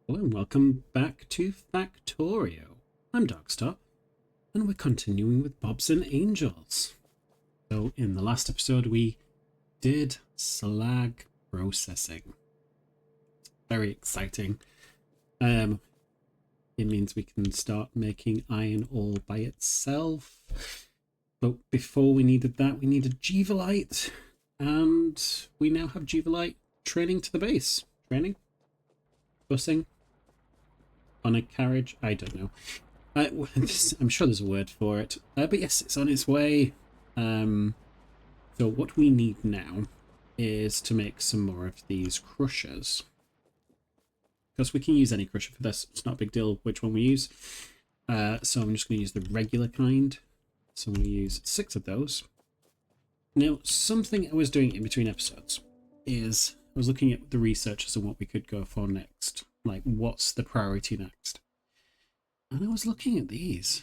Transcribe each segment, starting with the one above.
Hello and welcome back to Factorio. I'm Darkstar, and we're continuing with Bobs and Angels. So in the last episode we did slag processing. Very exciting. It means we can start making iron ore by itself. But before we needed that, we needed Jeevelite, and we now have Jeevelite training to the base. Training? Busing? On a carriage? I don't know. I'm sure there's a word for it. But yes, it's on its way. So what we need now is to make some more of these crushers. Because we can use any crusher for this. It's not a big deal which one we use. So I'm just going to use the regular kind. So I'm going to use 6 of those. Now, something I was doing in between episodes is I was looking at the researchers and what we could go for next. Like, what's the priority next? And I was looking at these.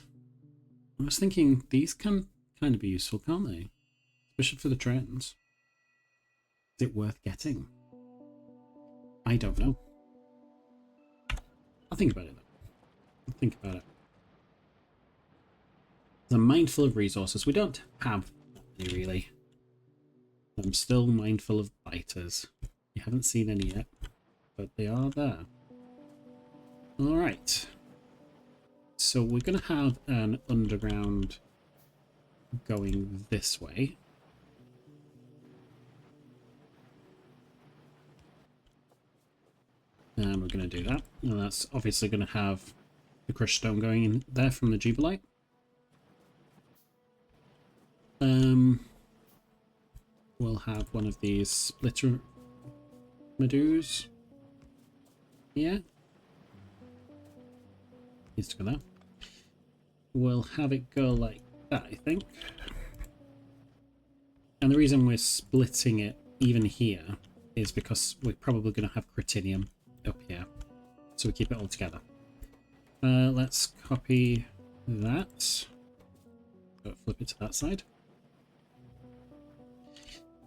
I was thinking, these can kind of be useful, can't they? Especially for the trends. Is it worth getting? I don't know. I'll think about it, though. I'll think about it. I'm mindful of resources. We don't have any, really. I'm still mindful of biters. You haven't seen any yet, but they are there. Alright. So we're going to have an underground going this way. And we're going to do that. And that's obviously going to have the crushed stone going in there from the Jubilite. We'll have one of these splitter Medus. Yeah. Needs to go there. We'll have it go like that, I think. And the reason we're splitting it even here is because we're probably going to have Critinium up here. So we keep it all together. Let's copy that. Flip it to that side.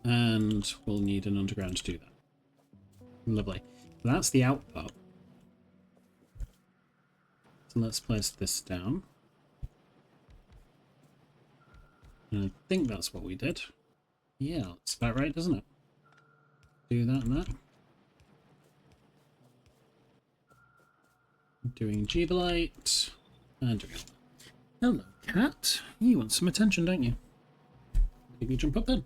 And we'll need an underground to do that. Lovely. That's the output. So let's place this down. And I think that's what we did. Yeah, it's about right, doesn't it? Do that and that. Doing Jubilite. And doing that. Hello, cat. You want some attention, don't you? Can you jump up then?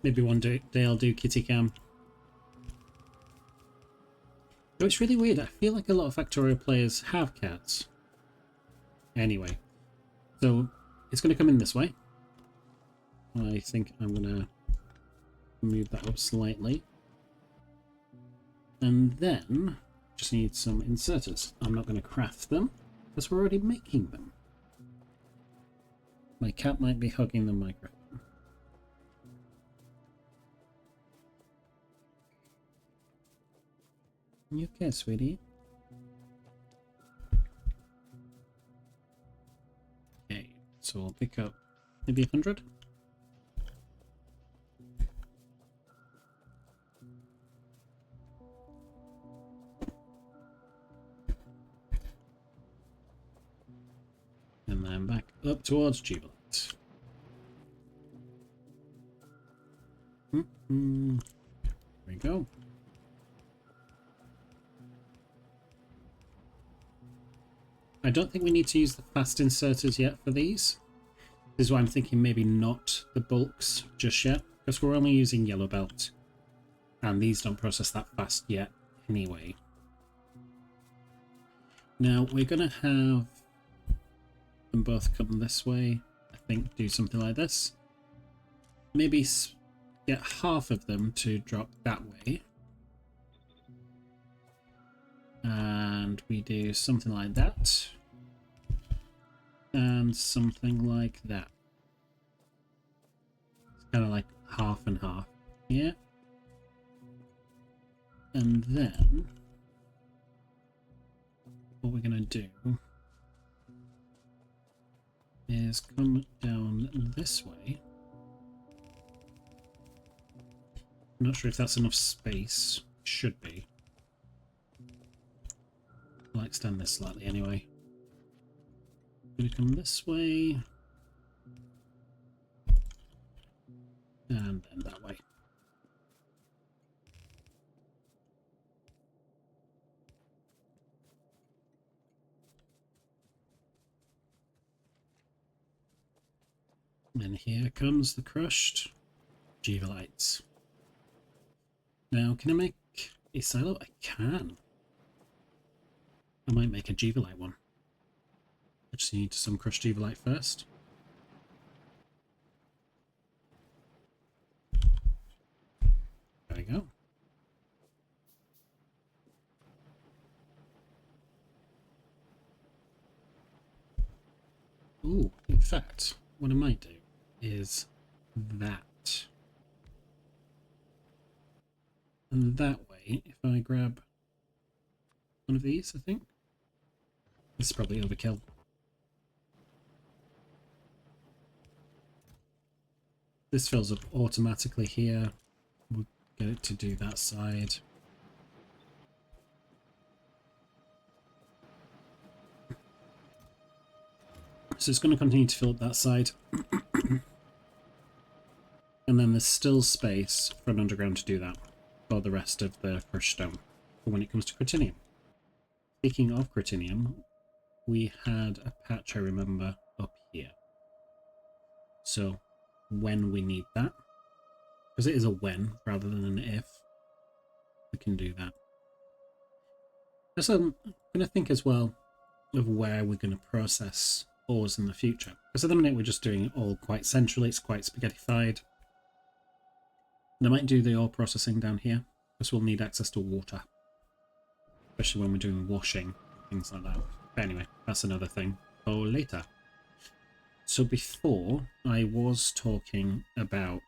Maybe one day I'll do kitty cam. Oh, it's really weird. I feel like a lot of Factorio players have cats. Anyway, so it's going to come in this way. I think I'm going to move that up slightly. And then just need some inserters. I'm not going to craft them because we're already making them. My cat might be hugging the microphone. You okay, sweetie? Okay, so we'll pick up maybe 100. And then back up towards Jubilant. There we go. I don't think we need to use the fast inserters yet for these. This is why I'm thinking maybe not the bulks just yet, because we're only using yellow belt. And these don't process that fast yet anyway. Now we're going to have them both come this way. I think do something like this. Maybe get half of them to drop that way. And we do something like that. And something like that. It's kind of like half and half. Yeah. And then what we're going to do is come down this way I'm not sure if that's enough space. Should be. I'll extend this slightly anyway. Gonna come this way. And then that way. And here comes the crushed Gevalites. Now, can I make a silo? I can. I might make a Gevalite one. I just need some crushed Gevalite first. There we go. Ooh, in fact, what I might do is that. And that way, if I grab one of these, I think. This is probably overkill. This fills up automatically here. We'll get it to do that side. So it's going to continue to fill up that side. And then there's still space for an underground to do that for the rest of the crushed stone for when it comes to Critinium. Speaking of Critinium, we had a patch, I remember, up here. So when we need that, because it is a when rather than an if, we can do that. So I'm going to think as well of where we're going to process ores in the future. Because at the minute we're just doing it all quite centrally, it's quite spaghettified. And I might do the ore processing down here, because we'll need access to water. Especially when we're doing washing, things like that. But anyway, that's another thing for later. So before, I was talking about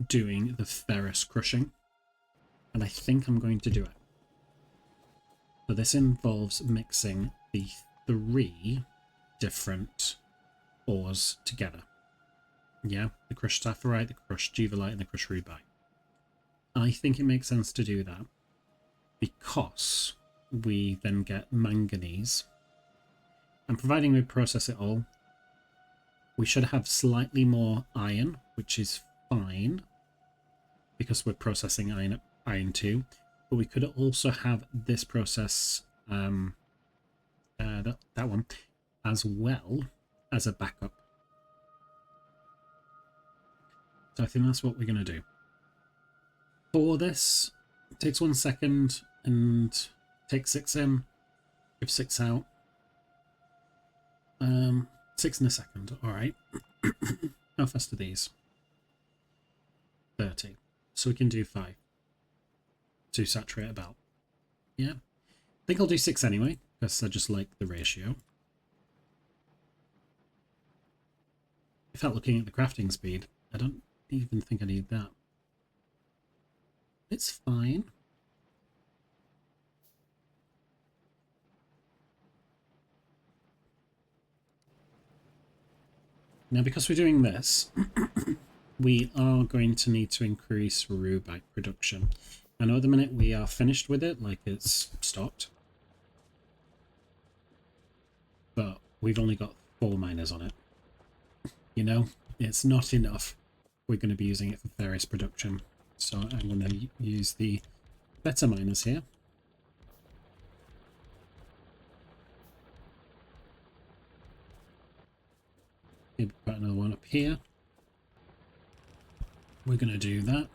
doing the ferrous crushing, and I think I'm going to do it. So this involves mixing the 3 different ores together. Yeah, the crushed sapphirite, the crushed Gevalite, and the crushed rubite. I think it makes sense to do that because we then get manganese, and providing we process it all, we should have slightly more iron, which is fine because we're processing iron too. But we could also have this process, that one, as well as a backup. So I think that's what we're going to do. For this, it takes 1 second and take 6 in, give 6 out. 6 in a second, alright. How fast are these? 30. So we can do 5 to saturate about. Yeah. I think I'll do 6 anyway, because I just like the ratio. In fact, looking at the crafting speed, I don't even think I need that. It's fine. Now, because we're doing this, we are going to need to increase rubite production. I know at the minute we are finished with it, like it's stopped. But we've only got 4 miners on it. You know, it's not enough. We're going to be using it for ferrous production. So I'm going to use the better miners here. Maybe put another one up here. We're going to do that.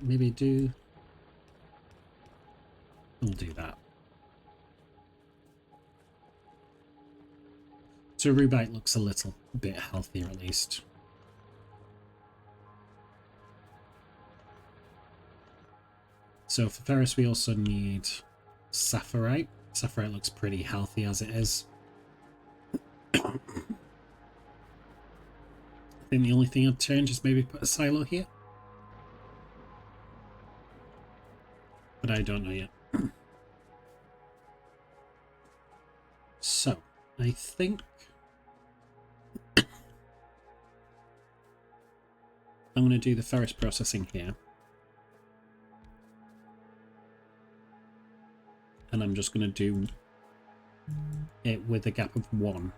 Maybe we'll do that. So rubite looks a little bit healthier at least. So for ferrous we also need sapphirite. Sapphirite looks pretty healthy as it is. I think the only thing I'd change is maybe put a silo here. But I don't know yet. So, I think I'm going to do the ferrous processing here. And I'm just going to do it with a gap of 1.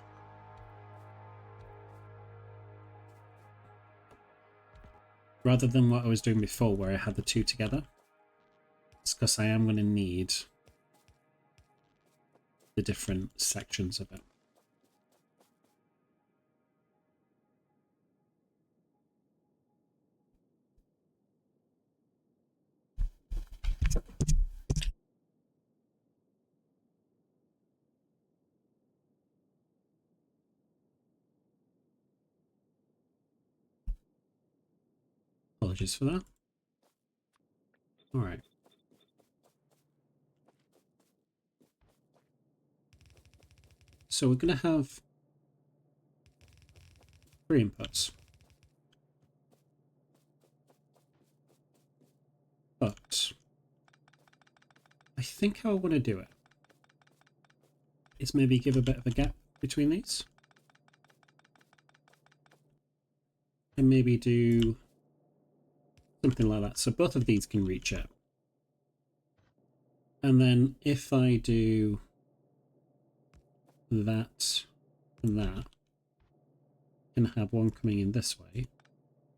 Rather than what I was doing before where I had the 2 together. It's because I am going to need the different sections of it. Apologies for that. Alright. So we're going to have 3 inputs. But I think how I want to do it is maybe give a bit of a gap between these. And maybe do something like that. So both of these can reach out. And then if I do that and that, I can have one coming in this way.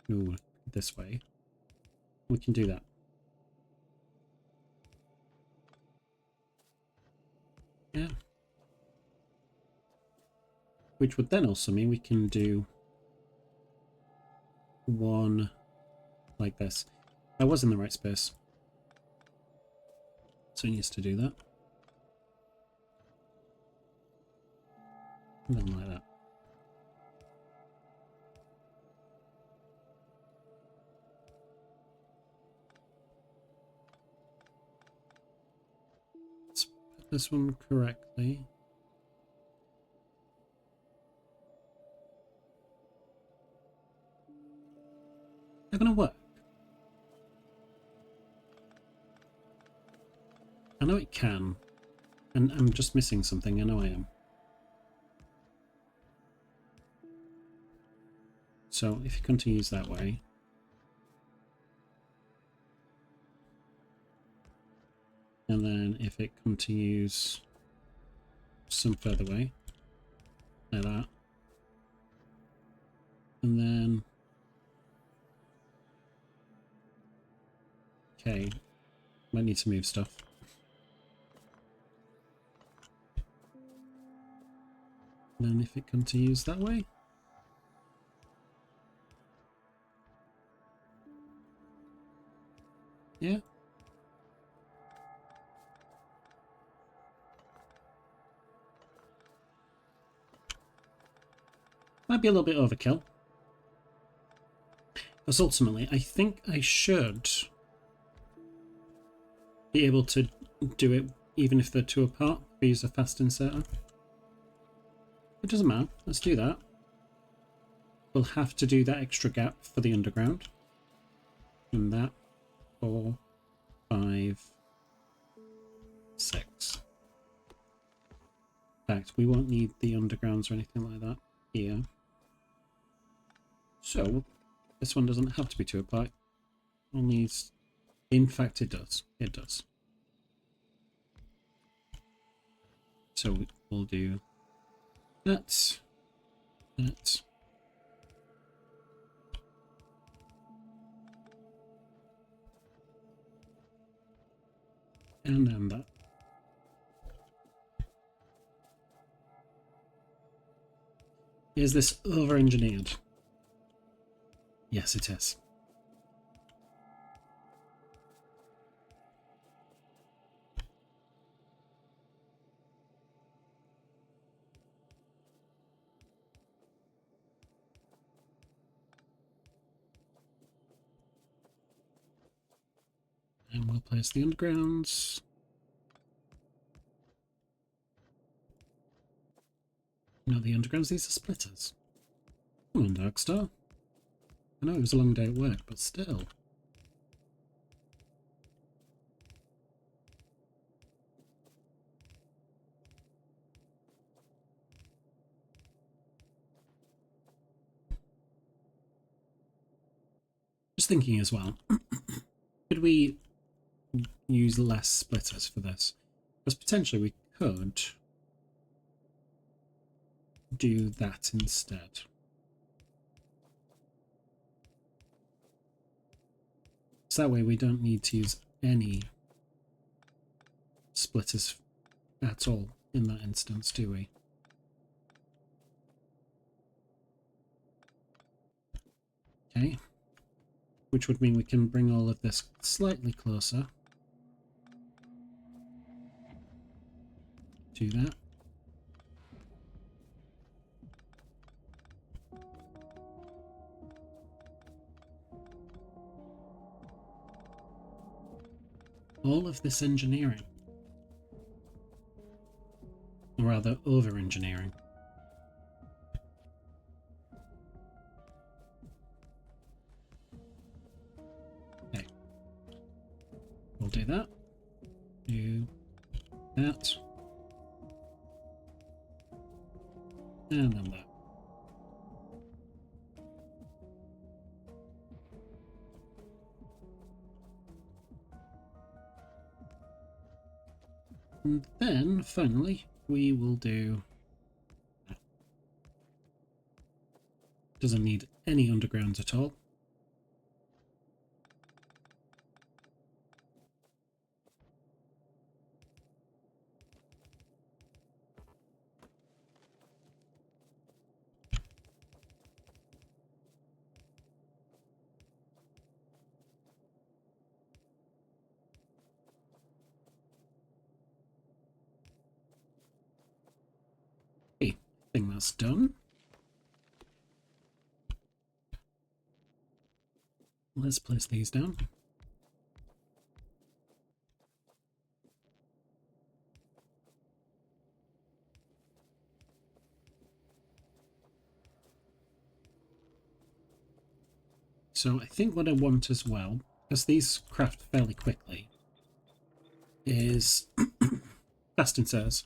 No, this way. We can do that. Yeah. Which would then also mean we can do one like this. I was in the right space. So it needs to do that. And then like that. Let's put this one correctly. They're gonna work. I know it can. And I'm just missing something. I know I am. So if it continues that way. And then if it continues some further way. Like that. And then... Okay. Might need to move stuff. And then if it continues that way. Yeah. Might be a little bit overkill. Because ultimately, I think I should be able to do it even if they're 2 apart. We use a fast inserter. It doesn't matter. Let's do that. We'll have to do that extra gap for the underground. And that 4, 5, 6. In fact, we won't need the undergrounds or anything like that here. So, this one doesn't have to be 2 apart. Only, in fact, it does. It does. So we'll do that. That. And then that. Is this over-engineered? Yes, it is. And we'll place the undergrounds. No, the undergrounds, these are splitters. Come on, Darkstar. I know it was a long day at work, but still. thinking as well, could we use less splitters for this? Because potentially we could do that instead. So that way we don't need to use any splitters at all in that instance, do we? Okay. Which would mean we can bring all of this slightly closer to that. All of this engineering. Or rather, over-engineering. Okay. We'll do that. Do that. And then that. And then, finally, we will do that. Doesn't need any underground at all. Okay, I think that's done. Let's place these down. So I think what I want as well, because these craft fairly quickly, is fast inserts.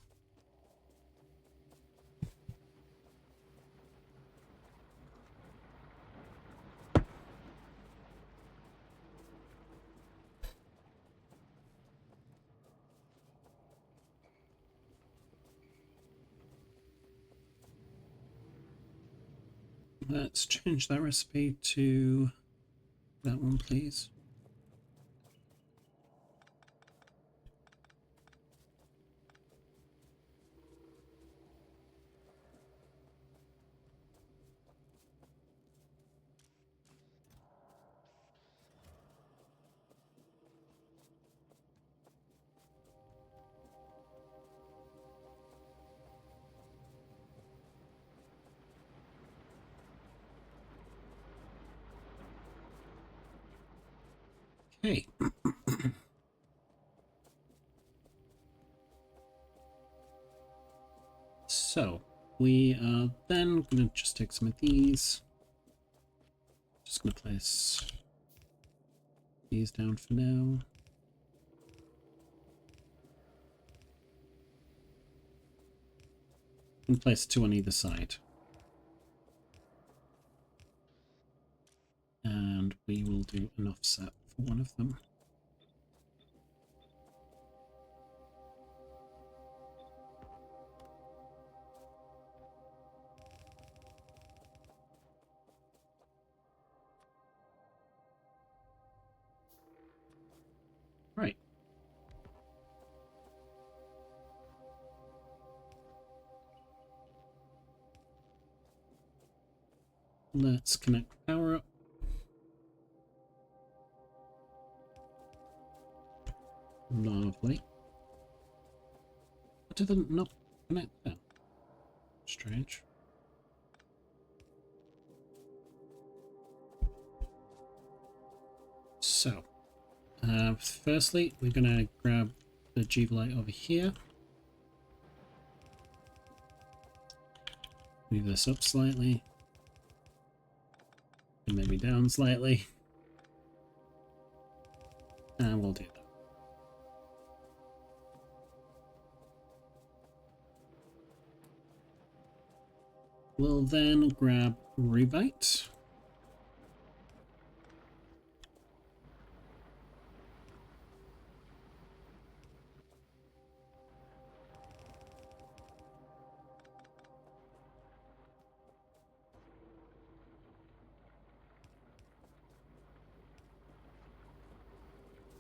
Let's change that recipe to that one, please. Okay. So, we are then going to just take some of these. Just going to place these down for now. And place two on either side. And we will do an offset for one of them. Right. Let's connect power up. Lovely. What did it not connect then? Strange. So, firstly, we're going to grab the Jubilite over here. Move this up slightly. And maybe down slightly. And we'll do that. We'll then grab Rubite.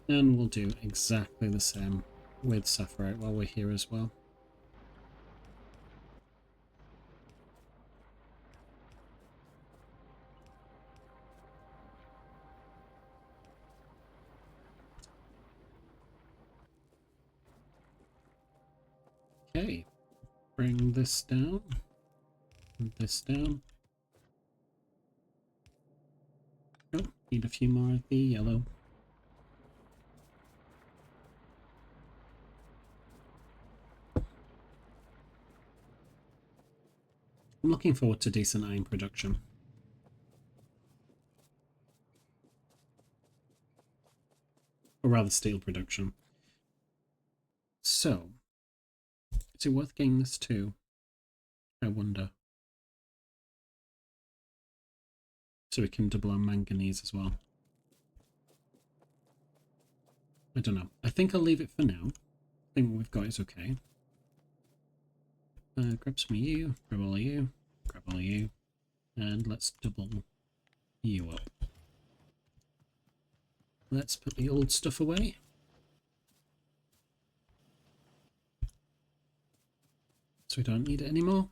And we'll do exactly the same with sapphire while we're here as well. Okay, bring this down, and this down. Oh, need a few more of the yellow. I'm looking forward to decent iron production. Or rather steel production. So, is it worth getting this too? I wonder. So we can double our manganese as well. I don't know. I think I'll leave it for now. I think what we've got is okay. Grab some of you, grab all of you, grab all of you, and let's double you up. Let's put the old stuff away. So we don't need it anymore.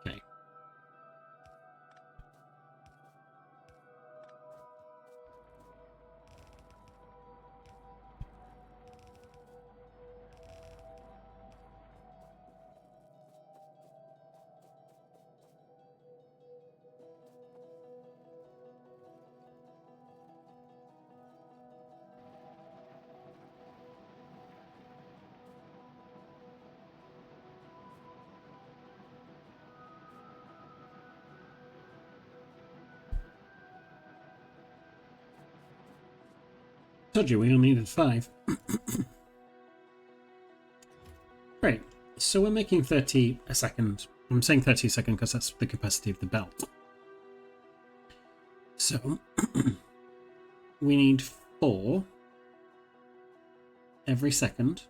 Okay. Told you we only needed 5. Great. So we're making 30 a second. I'm saying 30 a second because that's the capacity of the belt. So we need 4 every second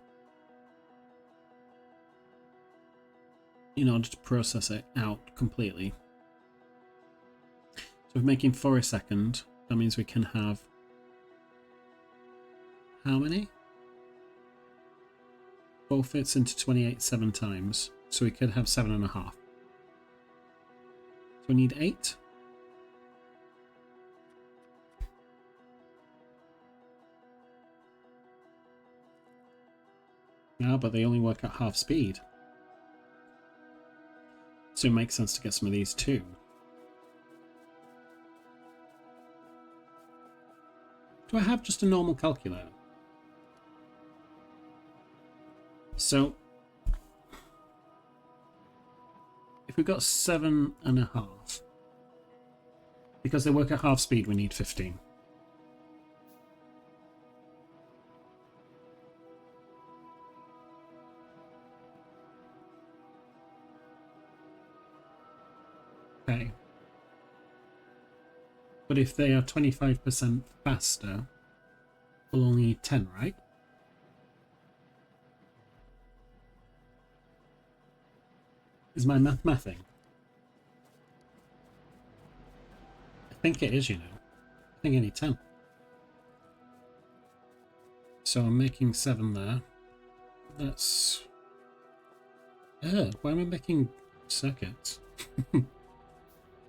in order to process it out completely. So if we're making 4 a second, that means we can have how many? 4 fits into 28 7 times, so we could have 7.5. So we need 8. Yeah, but they only work at half speed. So it makes sense to get some of these too. Do I have just a normal calculator? So if we've got 7.5, because they work at half speed, we need 15. Okay. But if they are 25% faster, we'll only need 10, right? Is my math mathing? I think it is, you know. I think I need 10. So I'm making 7 there. That's... why am I making circuits?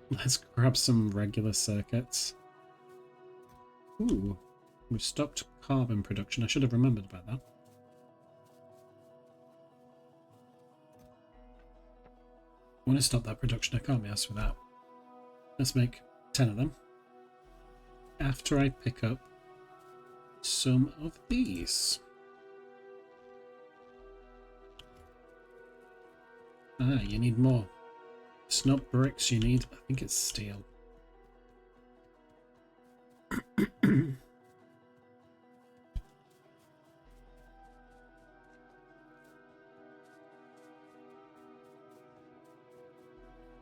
Let's grab some regular circuits. Ooh, we've stopped carbon production. I should have remembered about that. I want to stop that production. I can't be asked for that. Let's make 10 of them. After I pick up some of these. Ah, you need more. It's not bricks you need. I think it's steel.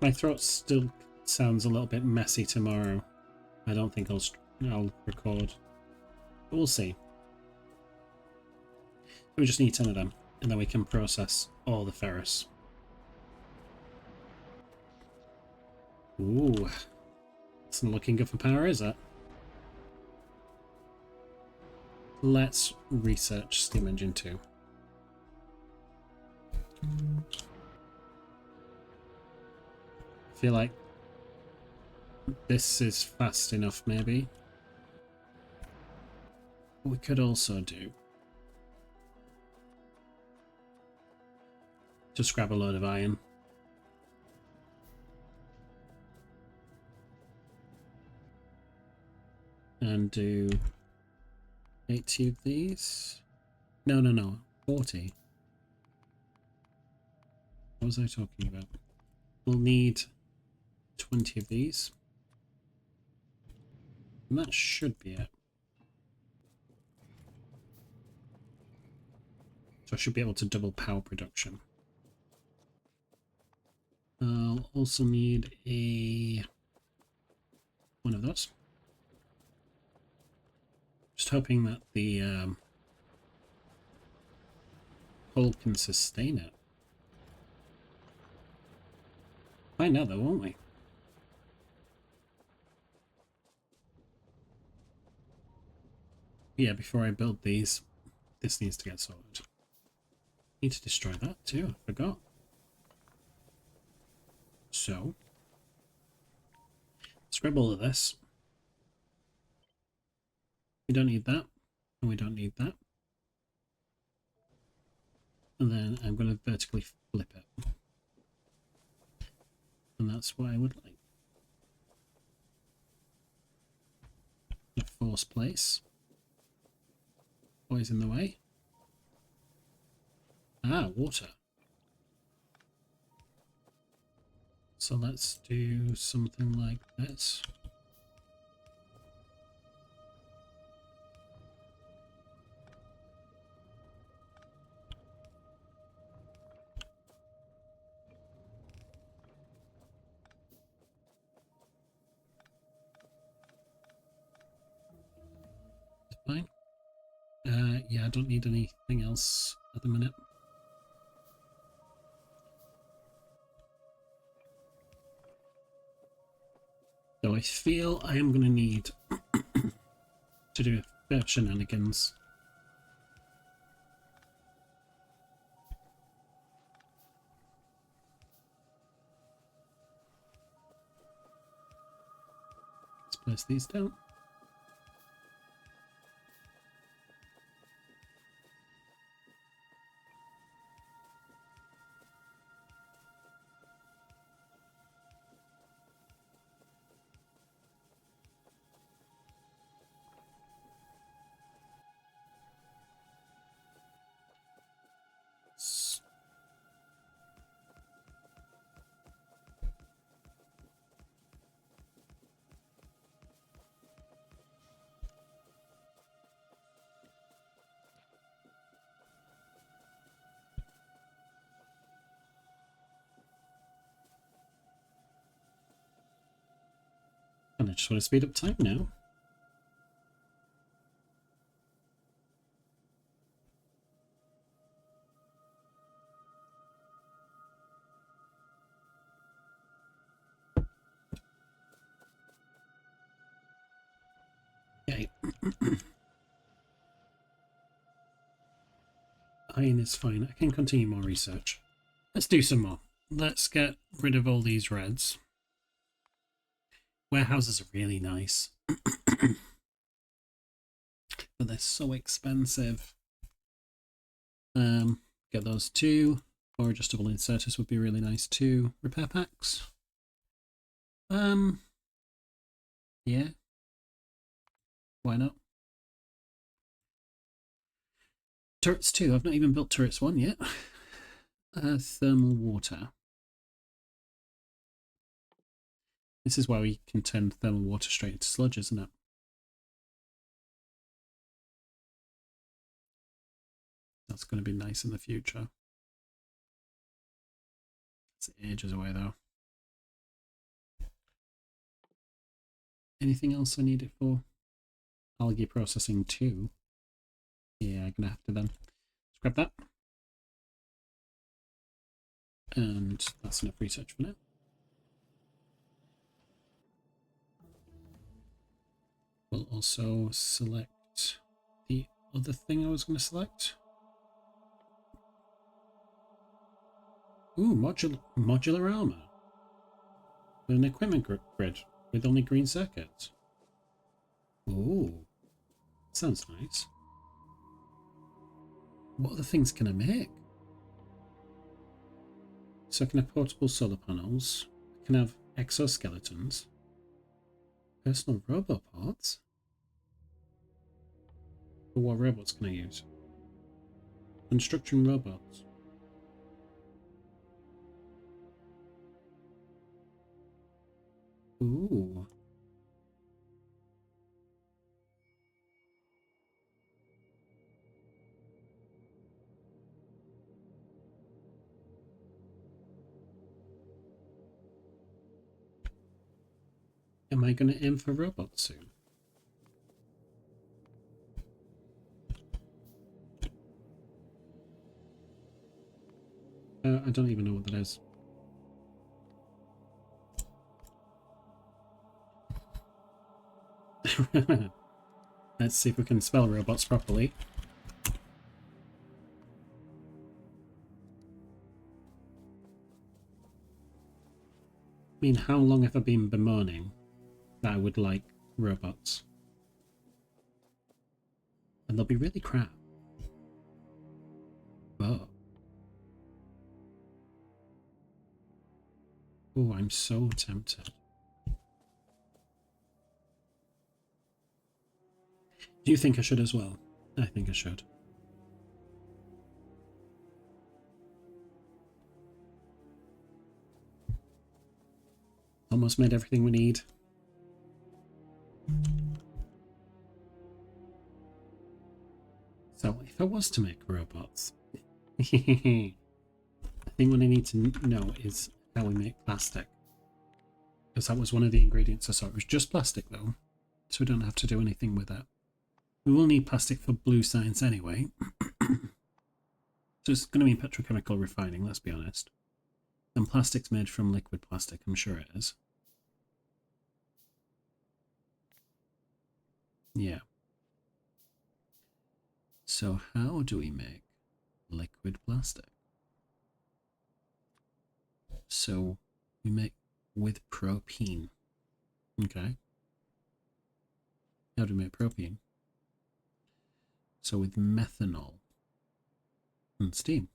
My throat still sounds a little bit messy tomorrow. I don't think I'll record. But we'll see. We just need 10 of them, and then we can process all the ferrous. Ooh. It's not looking good for power, is it? Let's research Steam Engine 2. I feel like this is fast enough, maybe. What we could also do, just grab a load of iron. And do 80 of these. No. 40. What was I talking about? We'll need 20 of these. And that should be it. So I should be able to double power production. I'll also need one of those. Just hoping that the hull can sustain it. Find out though, won't we? Yeah, before I build these, this needs to get sorted. Need to destroy that too, I forgot. So, scrub all of this. We don't need that, and we don't need that. And then I'm going to vertically flip it. And that's what I would like. A force place. Always in the way. Ah, water. So let's do something like this. Fine. Yeah, I don't need anything else at the minute. So I feel I am going to need to do a bit of shenanigans. Let's place these down. And I just want to speed up time now. Okay. Iron is fine. I can continue more research. Let's do some more. Let's get rid of all these reds. Warehouses are really nice. But they're so expensive. Get those two. Or adjustable inserters would be really nice too. Repair packs. Yeah. Why not? Turrets 2. I've not even built turrets 1 yet. Thermal water. This is why we can turn thermal water straight into sludge, isn't it? That's going to be nice in the future. It's ages away though. Anything else I need it for? Algae processing 2. Yeah, I'm gonna have to then. Let's grab that. And that's enough research for now. We'll also select the other thing I was going to select. Ooh, modular armor. With an equipment grid with only green circuits. Ooh, sounds nice. What other things can I make? So I can have portable solar panels. I can have exoskeletons. Personal robot parts. But what robots can I use? Construction robots. Ooh. Am I going to aim for robots soon? I don't even know what that is. Let's see if we can spell robots properly. I mean, how long have I been bemoaning that I would like robots? And they'll be really crap. But... oh, I'm so tempted. Do you think I should as well? I think I should. Almost made everything we need. So, if I was to make robots... I think what I need to know is how we make plastic. Because that was one of the ingredients I saw. It was just plastic though, so we don't have to do anything with it. We will need plastic for blue science anyway. So it's going to be petrochemical refining, let's be honest. And plastic's made from liquid plastic, I'm sure it is. Yeah. So how do we make liquid plastic? So we make with propene. Okay. How do we make propene? So with methanol and steam.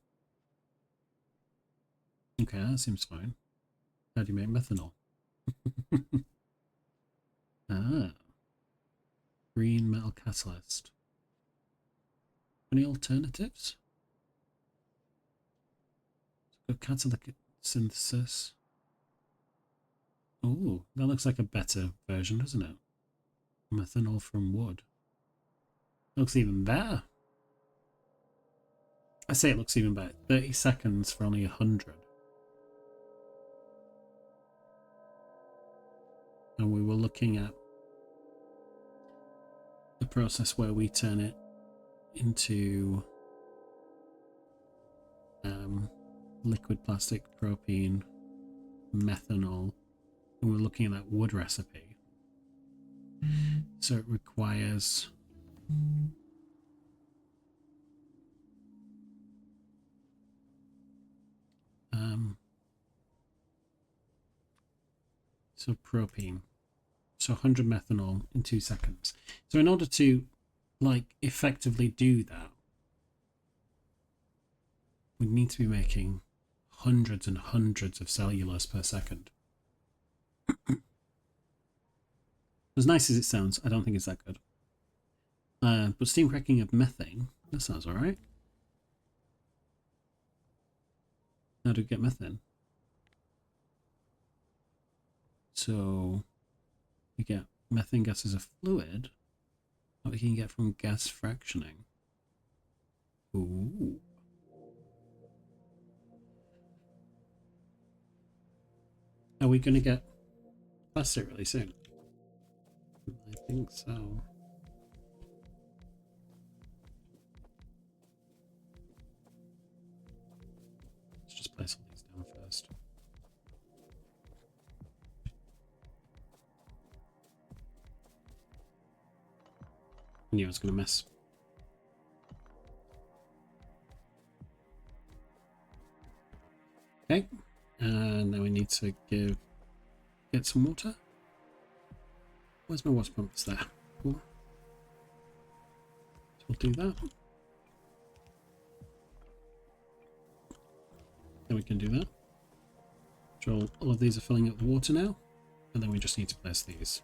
Okay, that seems fine. How do you make methanol? Ah. Green metal catalyst. Any alternatives? Catalytic synthesis. Oh, that looks like a better version, doesn't it? Methanol from wood. Looks even better. I say it looks even better. 30 seconds for only 100. And we were looking at the process where we turn it into liquid plastic, propene, methanol, and we're looking at that wood recipe. So it requires so propene, so 100 methanol in 2 seconds. So in order to like effectively do that, we need to be making hundreds and hundreds of cellulose per second. As nice as it sounds, I don't think it's that good. But steam cracking of methane, that sounds alright. How do we get methane? So we get methane gas as a fluid that we can get from gas fractioning. Ooh. Are we going to get plastic really soon? I think so. Let's just place all these down first. I knew I was going to miss. Okay, and now we need to get some water. Where's my water pump? It's there. Cool. So we'll do that. Then we can do that. So all of these are filling up the water now, and then we just need to place these.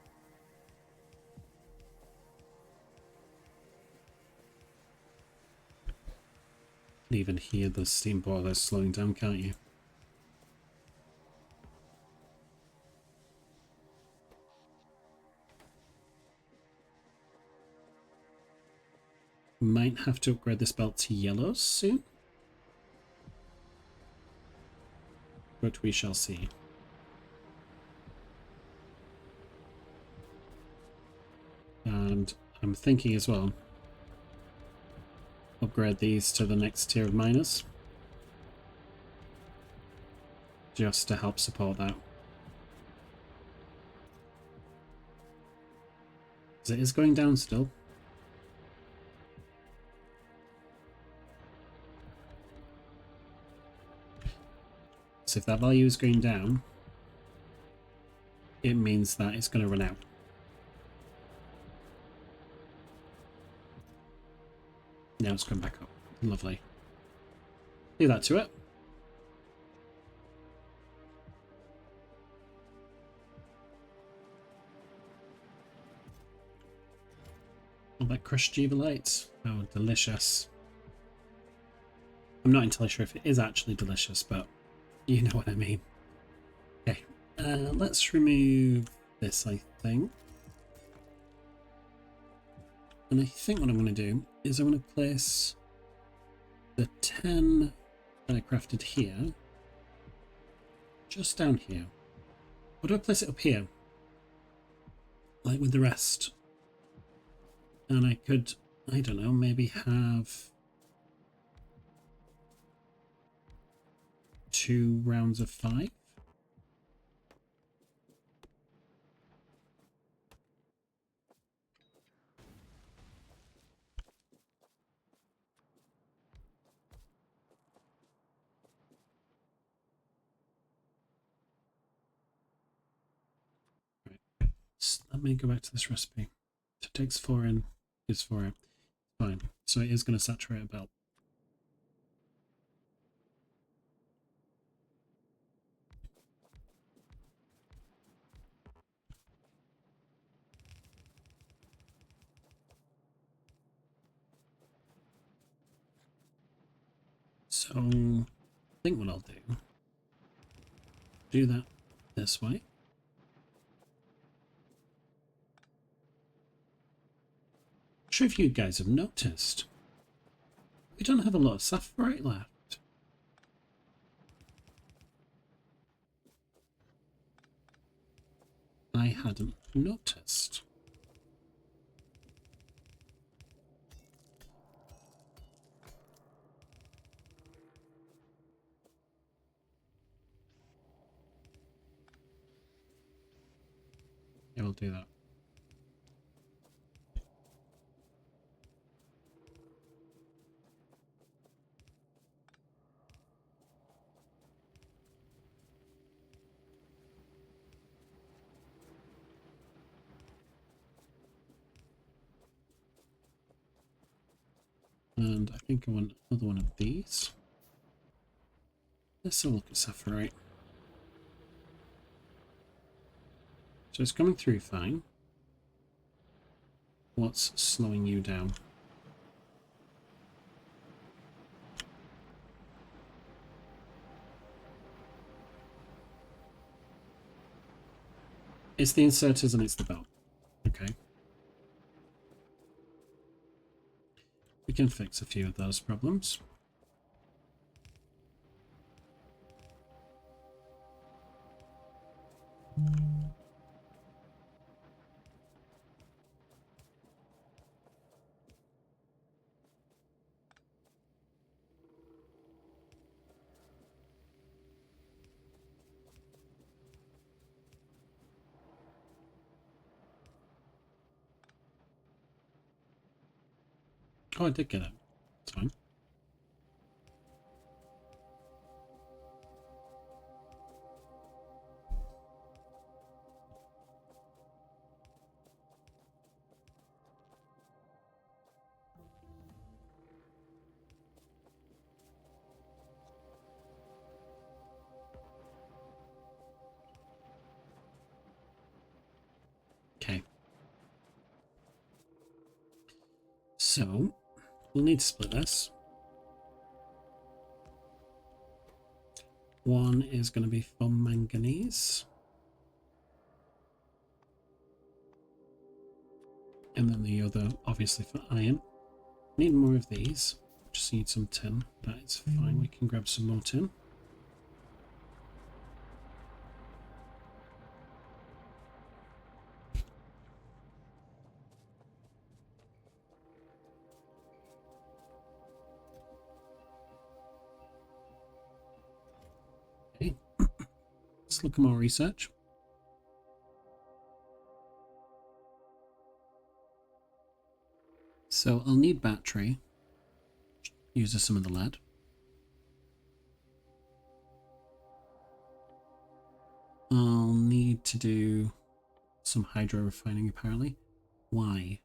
You can even hear the steam boilers slowing down, can't you? Might have to upgrade this belt to yellows soon, but we shall see. And I'm thinking as well, upgrade these to the next tier of miners, just to help support that. Because it is going down still. So if that value is going down, it means that it's going to run out. Now it's come back up. Lovely. Do that to it. All that crushed Jubilate. Oh, delicious. I'm not entirely sure if it is actually delicious, but you know what I mean. Okay, let's remove this, I think. And I think what I'm going to do is I'm going to place the 10 that I crafted here just down here. Or do I place it up here? Like with the rest? And I could, I don't know, maybe have 2 rounds of 5? Right. So let me go back to this recipe. So it takes 4 in, gives 4 out. Fine. So it is going to saturate a belt. So I think what I'll do that this way. I'm sure if you guys have noticed, we don't have a lot of sapphire left. I hadn't noticed. Yeah, we'll do that. And I think I want another one of these. Let's have a look at sapphire. So it's coming through fine. What's slowing you down? It's the inserters and it's the belt. Okay. We can fix a few of those problems. Oh, I did get it. It's fine. Okay. So, we'll need to split this. One is going to be for manganese. And then the other, obviously, for iron. Need more of these. Just need some tin. That is fine. We can grab some more tin. Okay. Let's look at more research. So I'll need battery. Uses some of the lead. I'll need to do some hydro refining apparently. Why?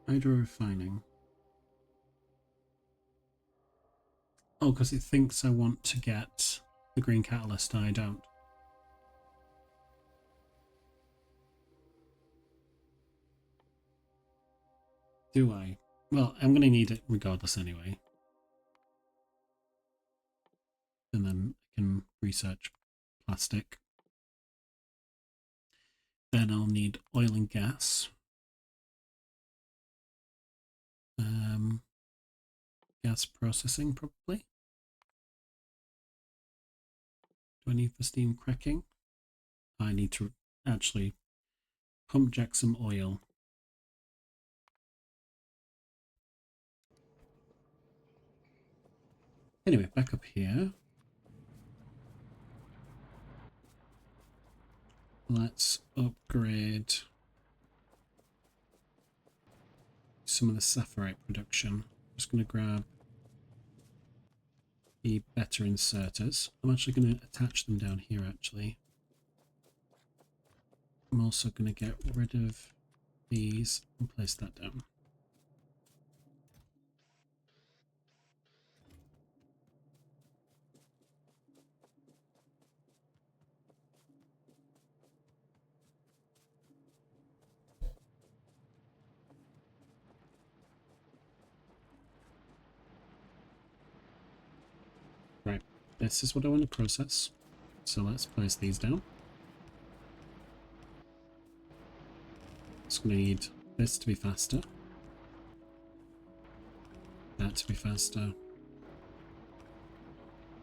Hydro refining. Oh, because it thinks I want to get the green catalyst and I don't. Do I? Well, I'm going to need it regardless anyway. And then I can research plastic. Then I'll need oil and gas. Gas processing, probably. Do I need for steam cracking? I need to actually pump jack some oil. Anyway, back up here. Let's upgrade some of the sapphirite production. Just going to grab the better inserters. I'm actually going to attach them down here, actually. I'm also going to get rid of these and place that down. Right, this is what I want to process. So let's place these down. It's going to need this to be faster. That to be faster.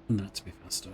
And that to be faster.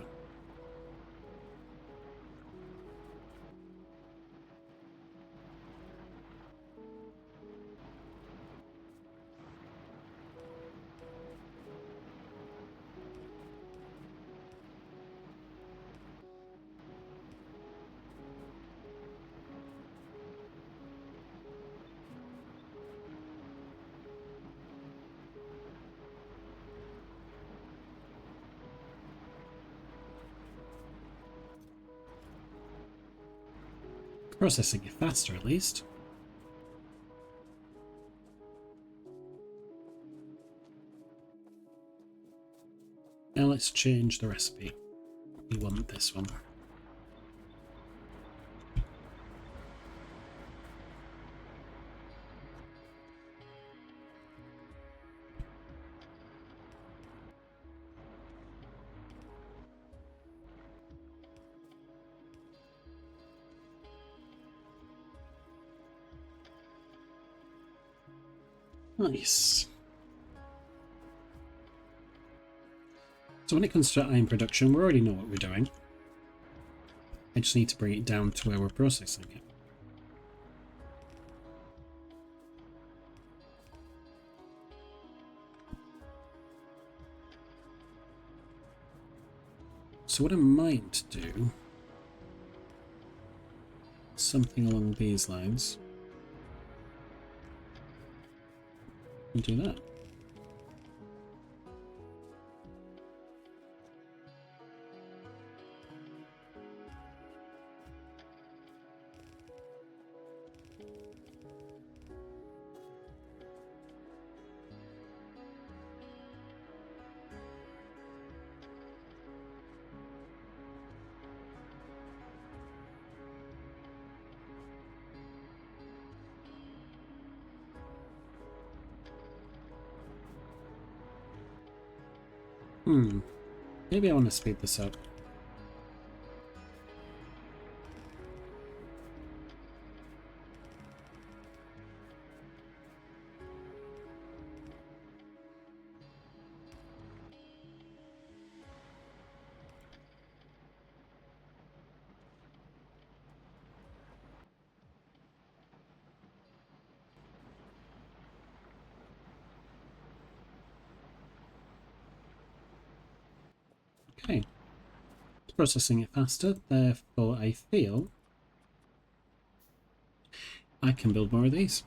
Processing it faster, at least. Now let's change the recipe. We want this one. Nice. So when it comes to iron production, we already know what we're doing. I just need to bring it down to where we're processing it. So what I might do something along these lines. And do that. Maybe I want to speed this up. Okay. It's processing it faster, therefore I feel I can build more of these.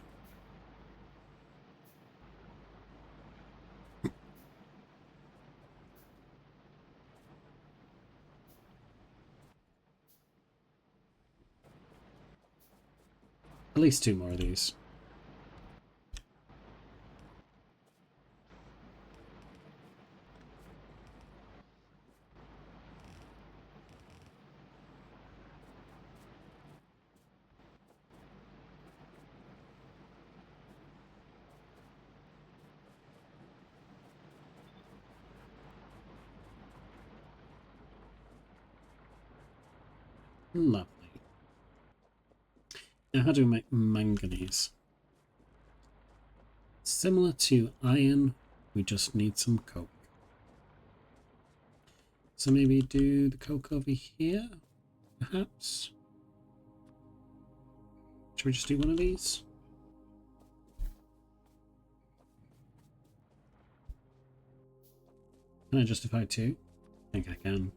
At least 2 more of these. Lovely. Now, how do we make manganese? Similar to iron, we just need some coke. So maybe do the coke over here, perhaps? Should we just do one of these? Can I justify 2? I think I can.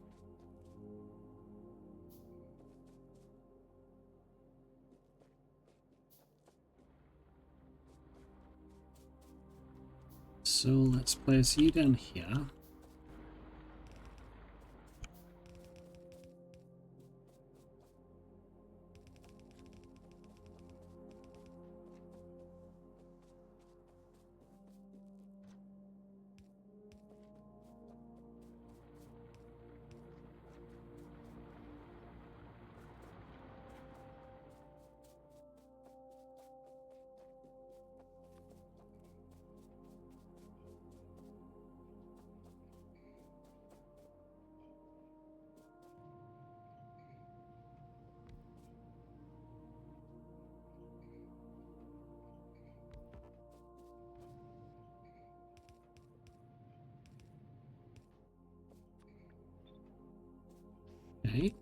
So let's place you down here. Okay.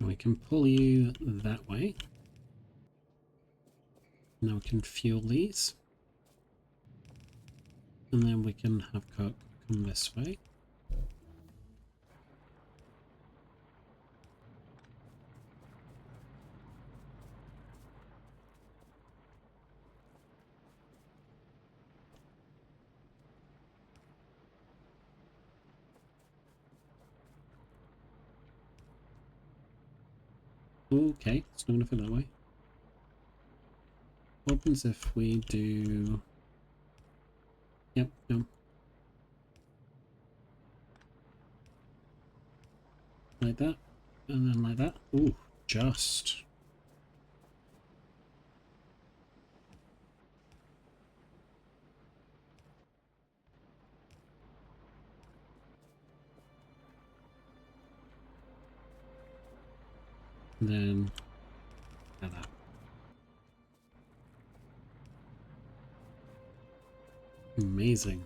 We can pull you that way. Now we can fuel these. And then we can have coke come this way. Okay, it's not going to fit that way. What happens if we do... Yep, no. Like that, and then like that. Ooh, just. And then like that. Amazing.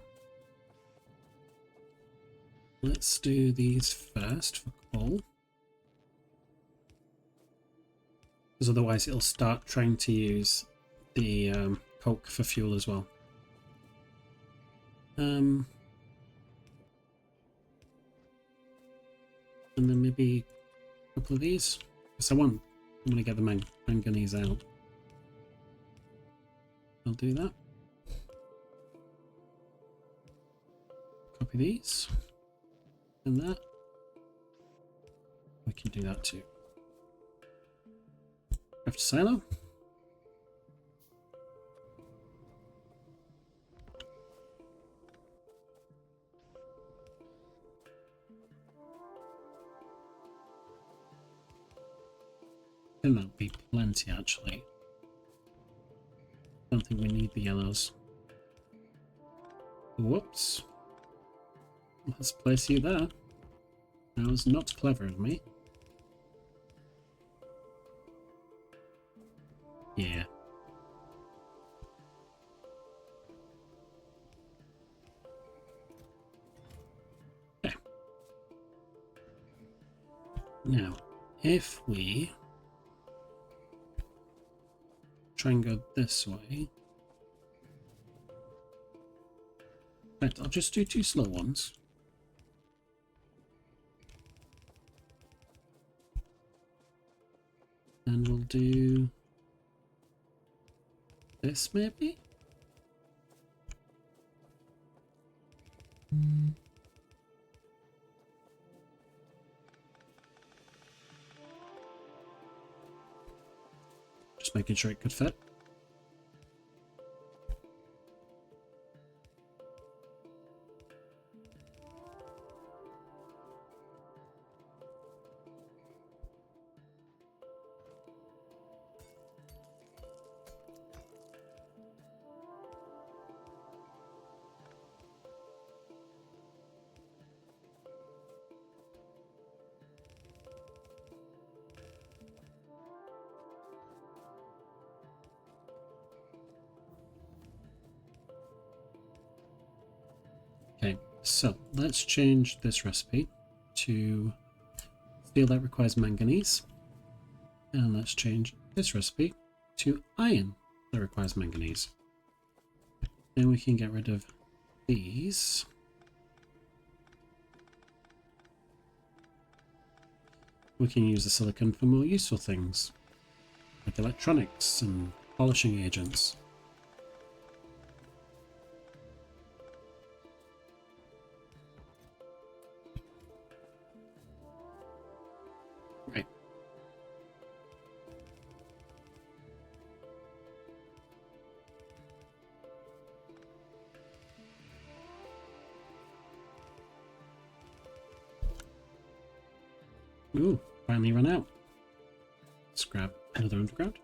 Let's do these first for coal. Because otherwise it'll start trying to use the coke for fuel as well. And then maybe a couple of these. Because I want to get the manganese out. I'll do that. Copy these. And that. We can do that too. Craft a silo. I think that'll be plenty actually. Don't think we need the yellows. Whoops. Let's place you there. That was not clever of me. Yeah. Okay. Now, if we try and go this way. Right, I'll just do 2 slow ones. And we'll do this maybe? Just making sure it could fit. Okay, so let's change this recipe to steel that requires manganese. And let's change this recipe to iron that requires manganese. Then we can get rid of these. We can use the silicon for more useful things, like electronics and polishing agents. Right. Ooh, finally run out. Let's grab another underground.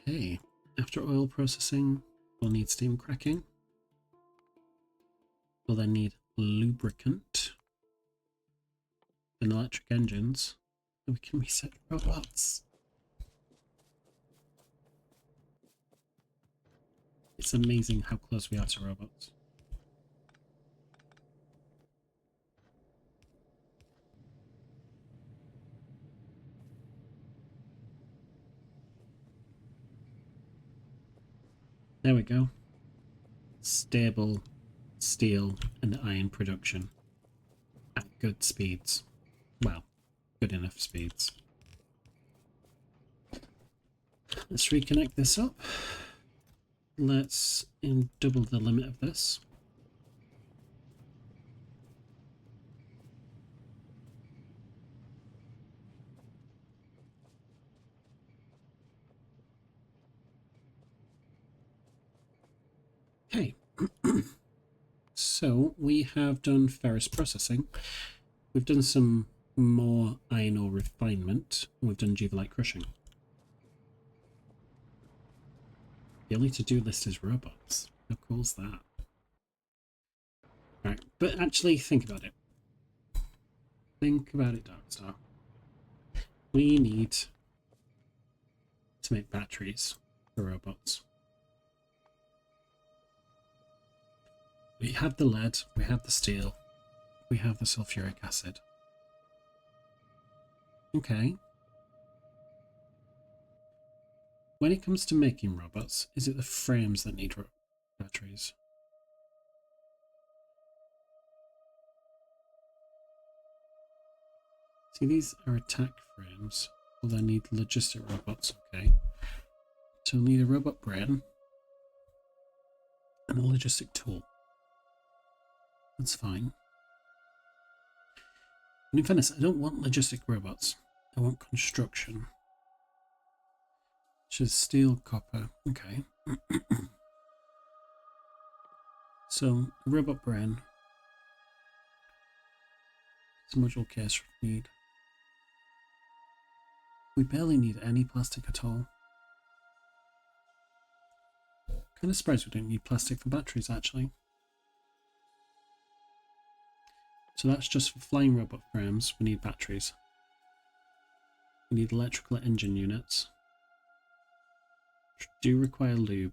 Okay, after oil processing, we'll need steam cracking. We'll then need lubricant and electric engines. And we can reset robots. It's amazing how close we are to robots. There we go. Stable steel and iron production at good speeds. Well, good enough speeds. Let's reconnect this up. Let's double the limit of this. Okay. So we have done ferrous processing. We've done some more iron ore refinement. We've done juvelite crushing. The only to-do list is robots. How cool's that? Right, but actually think about it. Think about it, Darkstar. We need to make batteries for robots. We have the lead, we have the steel, we have the sulfuric acid. Okay. When it comes to making robots, is it the frames that need batteries? See, these are attack frames. Well, they need logistic robots, okay. So we'll need a robot brain and a logistic tool. That's fine. And in fairness, I don't want logistic robots. I want construction. Which is steel, copper. Okay. So, a robot brain. It's a module case we need. We barely need any plastic at all. Kind of surprised we don't need plastic for batteries, actually. So that's just for flying robot frames. We need batteries. We need electrical engine units, which do require lube.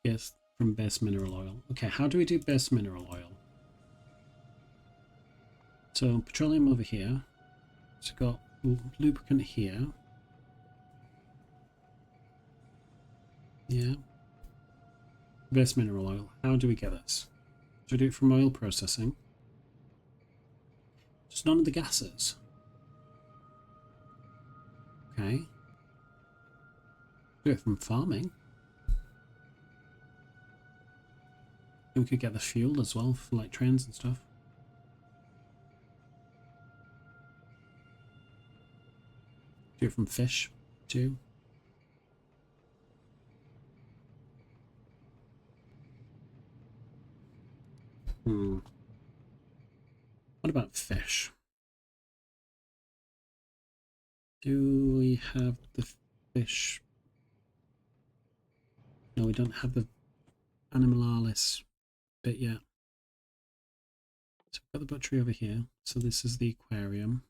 Yes, from base mineral oil. Okay, how do we do base mineral oil? So petroleum over here. So got lubricant here. Yeah. Base mineral oil. How do we get this? Do we do it from oil processing? Just none of the gases. Okay. Do it from farming. And we could get the fuel as well for like trains and stuff. Do it from fish too. What about fish? Do we have the fish? No, we don't have the animalalis bit yet. So we've got the butchery over here. So this is the aquarium.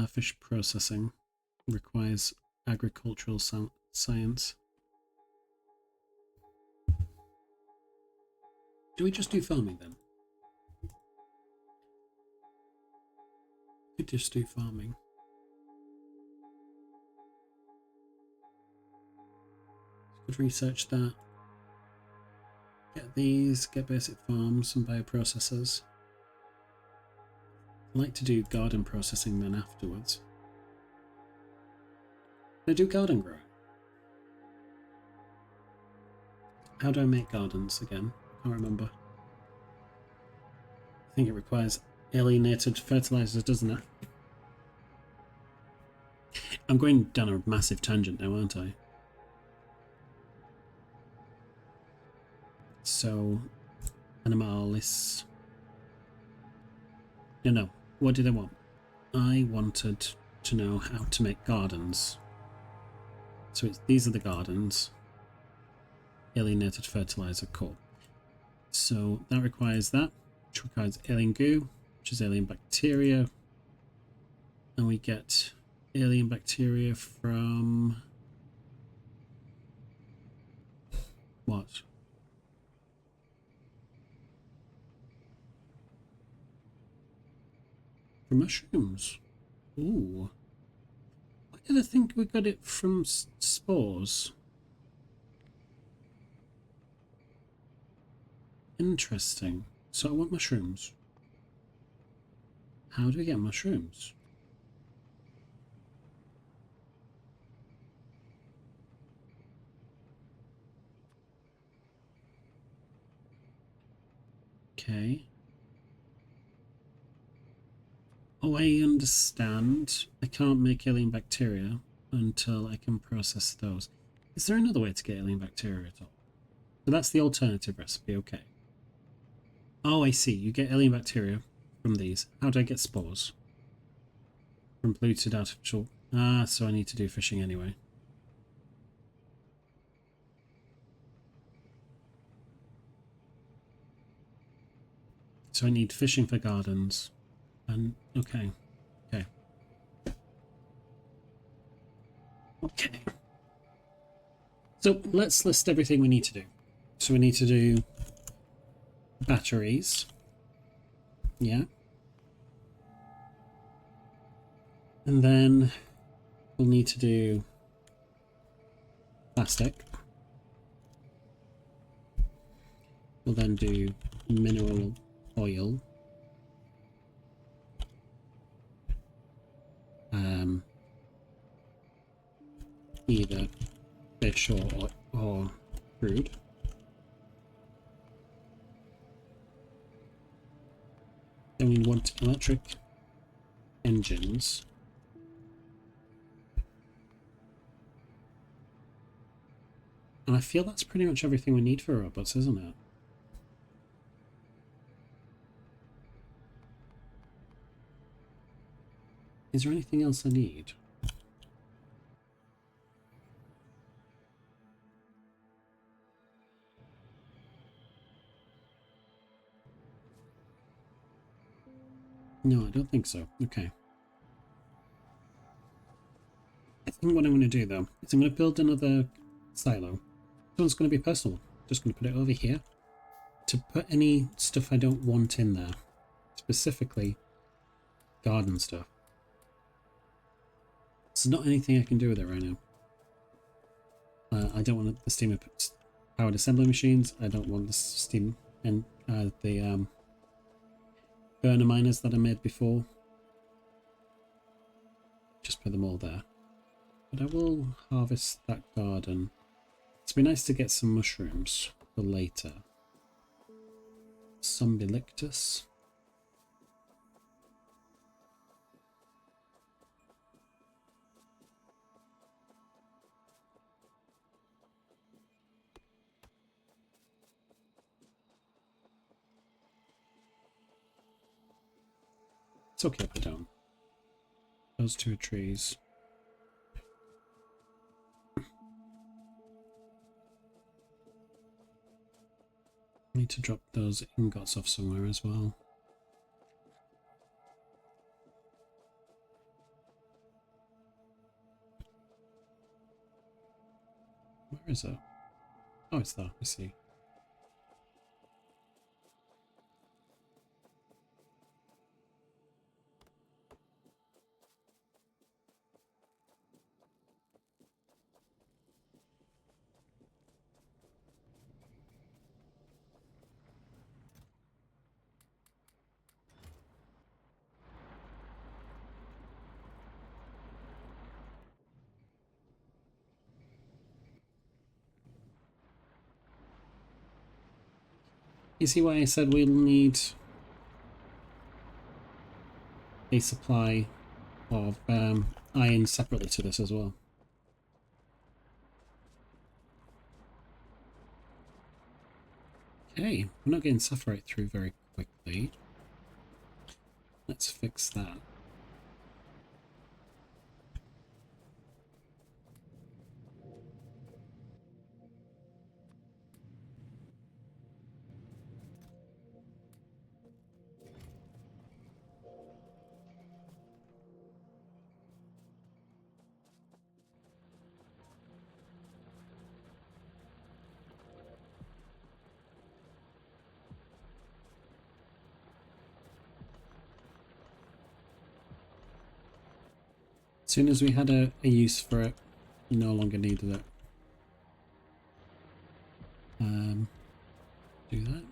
Fish processing requires agricultural science. Do we just do farming then? We could just do farming. Could research that. Get these, get basic farms and bioprocessors. I like to do garden processing then afterwards. Can I do garden growing? How do I make gardens again? I can't remember. I think it requires alienated fertilizers, doesn't it? I'm going down a massive tangent now, aren't I? So, animalis. No. What did I want? I wanted to know how to make gardens. So these are the gardens. Alienated fertilizer, cool. So that requires that, which requires alien goo, which is alien bacteria. And we get alien bacteria from... what? From mushrooms. Ooh. Why did I think we got it from spores? Interesting. So I want mushrooms. How do we get mushrooms? Okay. Oh, I understand. I can't make alien bacteria until I can process those. Is there another way to get alien bacteria at all? So that's the alternative recipe, okay. Oh, I see. You get alien bacteria from these. How do I get spores? From polluted artificial... Ah, so I need to do fishing anyway. So I need fishing for gardens. And okay. Okay. Okay. So let's list everything we need to do. So we need to do batteries. Yeah. And then we'll need to do plastic. We'll then do mineral oil. Either fish or crude. Then we want electric engines. And I feel that's pretty much everything we need for robots, isn't it? Is there anything else I need? No, I don't think so. Okay. I think what I'm going to do, though, is I'm going to build another silo. This one's going to be personal. Just going to put it over here to put any stuff I don't want in there. Specifically, garden stuff. There's not anything I can do with it right now. I don't want the steam powered assembly machines. I don't want the steam and the burner miners that I made before. Just put them all there. But I will harvest that garden. It'd be nice to get some mushrooms for later. Zombilictus. It's okay if I don't. Those two trees. I need to drop those ingots off somewhere as well. Where is it? Oh, it's there. I see. You see why I said we'll need a supply of iron separately to this as well. Okay, we're not getting sapphire through very quickly. Let's fix that. As soon as we had a use for it, we no longer needed it. Do that.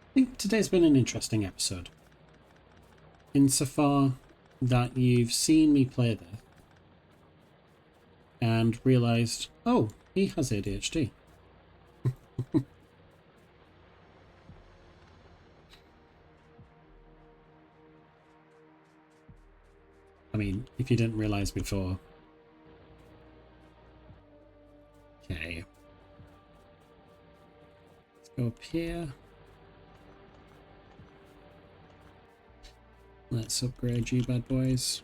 I think today's been an interesting episode. Insofar that you've seen me play this and realised, oh, he has ADHD. I mean, if you didn't realize before. Okay. Let's go up here. Let's upgrade you bad boys.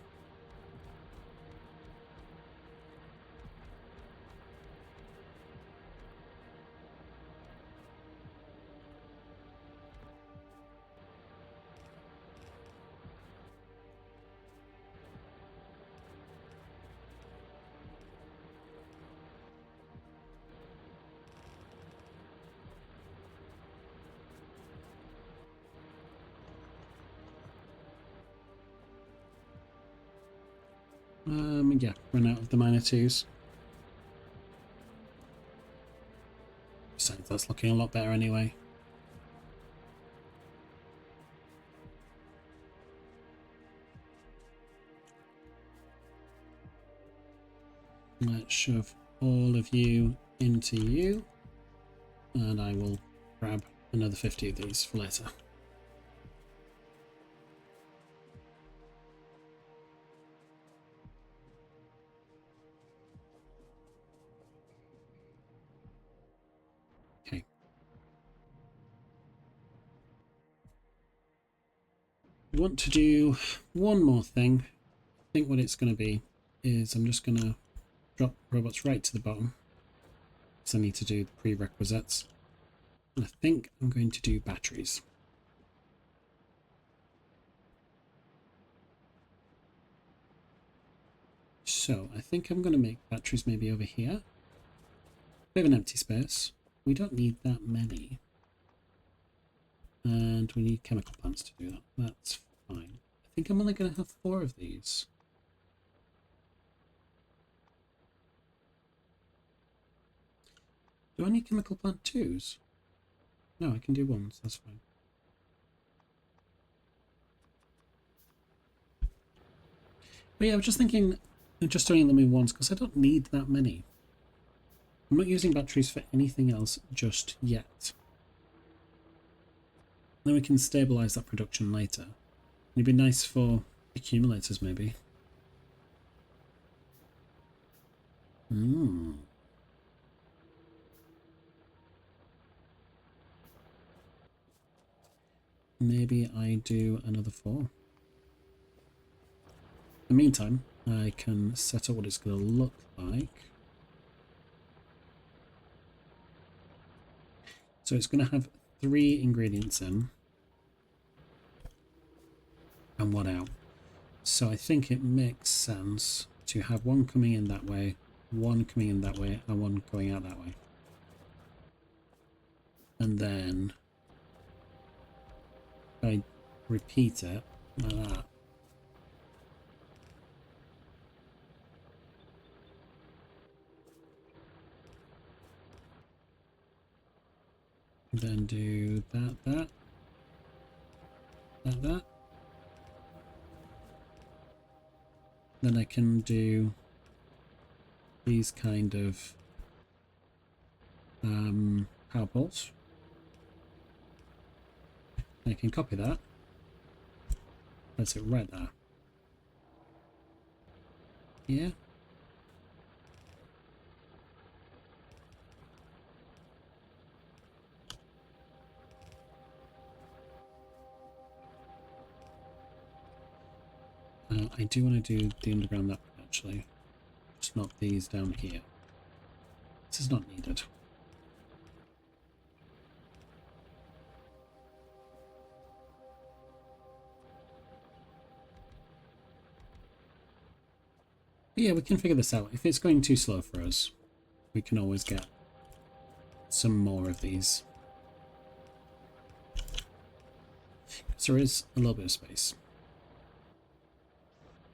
Yeah, run out of the minor twos. Besides, that's looking a lot better anyway. Let's shove all of you into you, and I will grab another 50 of these for later. Okay. I want to do one more thing. I think what it's going to be is I'm just going to drop robots right to the bottom, because I need to do the prerequisites. And I think I'm going to do batteries. So I think I'm going to make batteries maybe over here. Bit of an empty space. We don't need that many. And we need chemical plants to do that. That's fine. I think I'm only going to have 4 of these. Do I need chemical plant 2s? No, I can do 1s. That's fine. But yeah, I was just thinking of just doing them in 1s because I don't need that many. I'm not using batteries for anything else just yet. Then we can stabilize that production later. It'd be nice for accumulators, maybe. Maybe I do another 4. In the meantime, I can set up what it's going to look like. So it's going to have 3 ingredients in and 1 out. So I think it makes sense to have 1 coming in that way, 1 coming in that way, and 1 going out that way. And then I repeat it like that. Then do that. Then I can do these kind of power poles. I can copy that. Place it right there. Yeah. I do want to do the underground that way, actually. Just not these down here. This is not needed. But yeah, we can figure this out. If it's going too slow for us, we can always get some more of these. Because there is a little bit of space.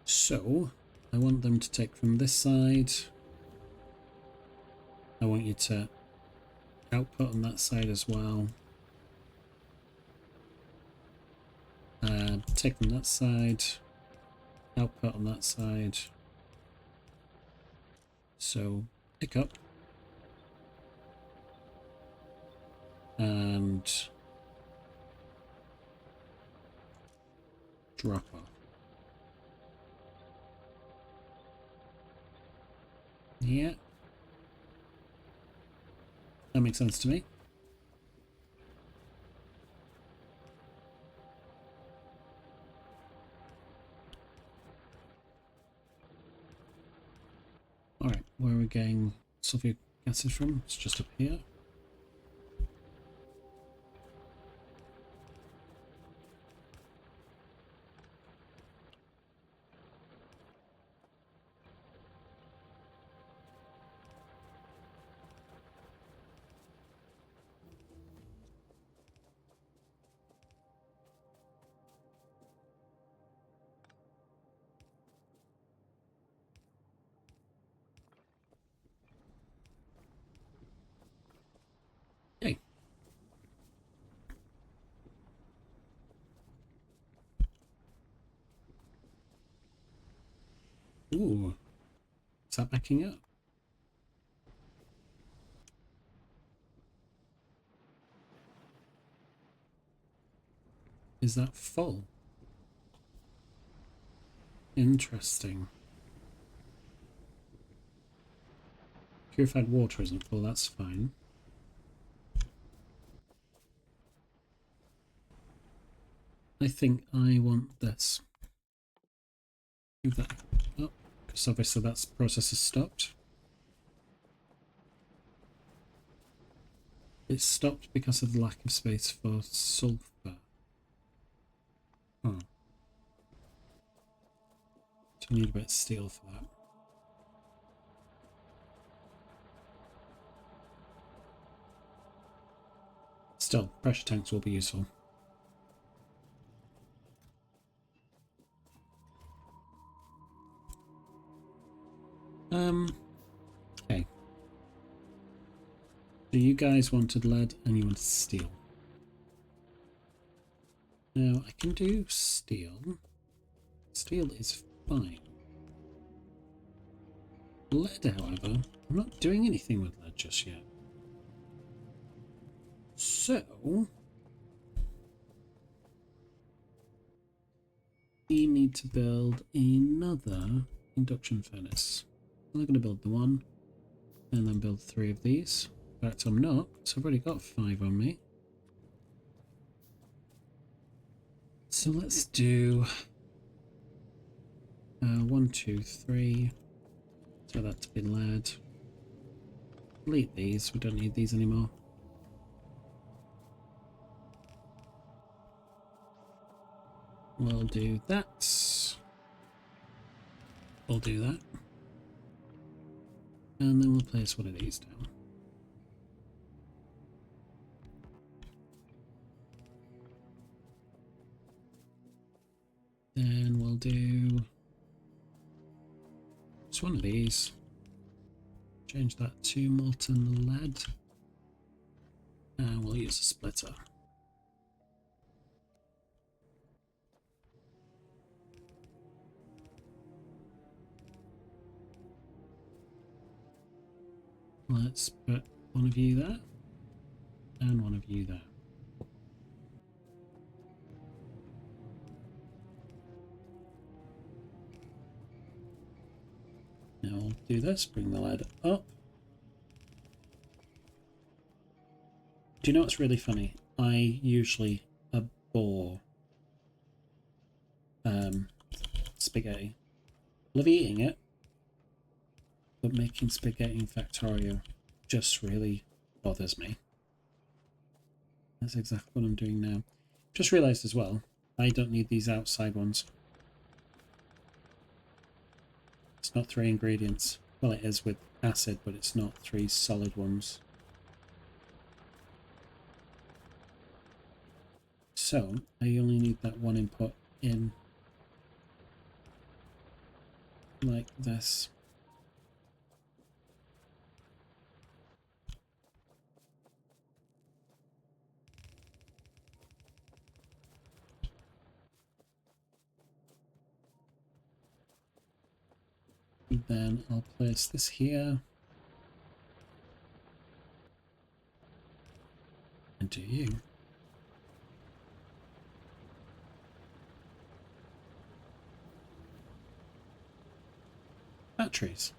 So, I want them to take from this side. I want you to output on that side as well. Take from that side. Output on that side. So, pick up. And drop off. Yeah. That makes sense to me. Alright, where are we getting sulfuric acid from? It's just up here. Okay. Ooh. Is that backing up? Is that full? Interesting. Purified water isn't full, that's fine. I think I want this. Move that up, because obviously that process has stopped. It stopped because of the lack of space for sulfur. Oh. So we need a bit of steel for that. Still, pressure tanks will be useful. Okay. So you guys wanted lead and you wanted steel. Now, I can do steel. Steel is fine. Lead, however, I'm not doing anything with lead just yet. So, we need to build another induction furnace. I'm going to build the one, and then build 3 of these. In fact, I'm not, because I've already got 5 on me. So let's do 1, 2, 3. So that to be lead. Delete these, we don't need these anymore. We'll do that. We'll do that. And then we'll place one of these down. Then we'll do just one of these. Change that to molten lead. And we'll use a splitter. Let's put one of you there. And one of you there. Now I'll do this, bring the lead up. Do you know what's really funny? I usually abhor spaghetti. Love eating it, but making spaghetti in Factorio just really bothers me. That's exactly what I'm doing now. Just realised as well, I don't need these outside ones. It's not 3 ingredients. Well, it is with acid, but it's not 3 solid ones. So, I only need that one input in like this. And then I'll place this here. And do you. Batteries.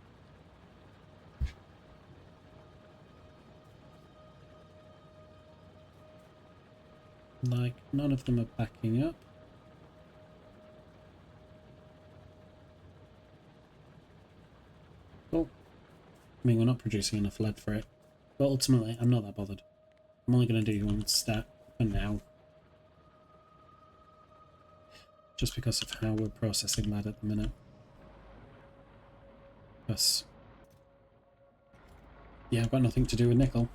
Like, none of them are backing up. Oh, I mean, we're not producing enough lead for it. But ultimately, I'm not that bothered. I'm only going to do one stat for now. Just because of how we're processing lead at the minute. Because, yeah, I've got nothing to do with nickel.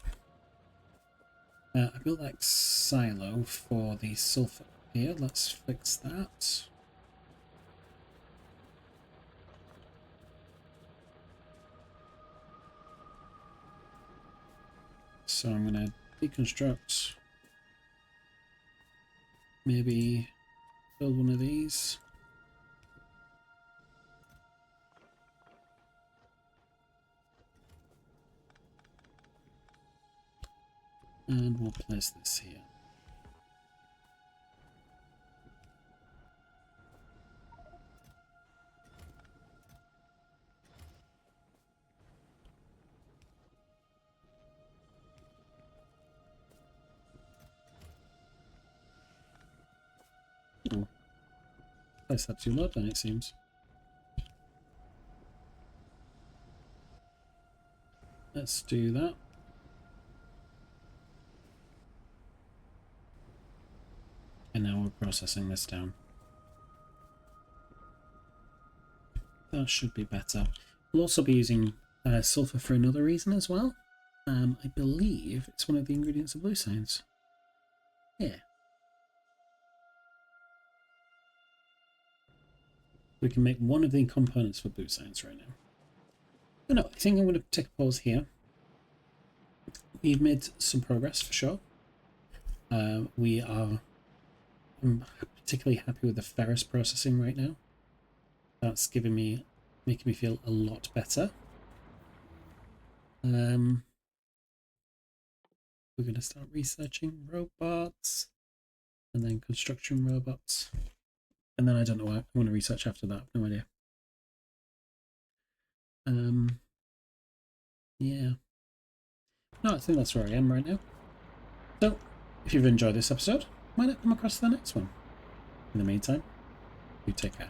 I built that silo for the sulfur here. Let's fix that. So I'm going to deconstruct. Maybe build one of these. And we'll place this here. Oh, place that too low then, it seems. Let's do that. And now we're processing this down. That should be better. We'll also be using sulfur for another reason as well. I believe it's one of the ingredients of blue science. Yeah. We can make one of the components for blue science right now. But no, I think I'm going to take a pause here. We've made some progress for sure. I'm particularly happy with the ferrous processing right now. That's making me feel a lot better. We're going to start researching robots and then construction robots. And then I don't know what I want to research after that. No idea. Yeah. No, I think that's where I am right now. So, if you've enjoyed this episode, why not come across to the next one? In the meantime, you take care.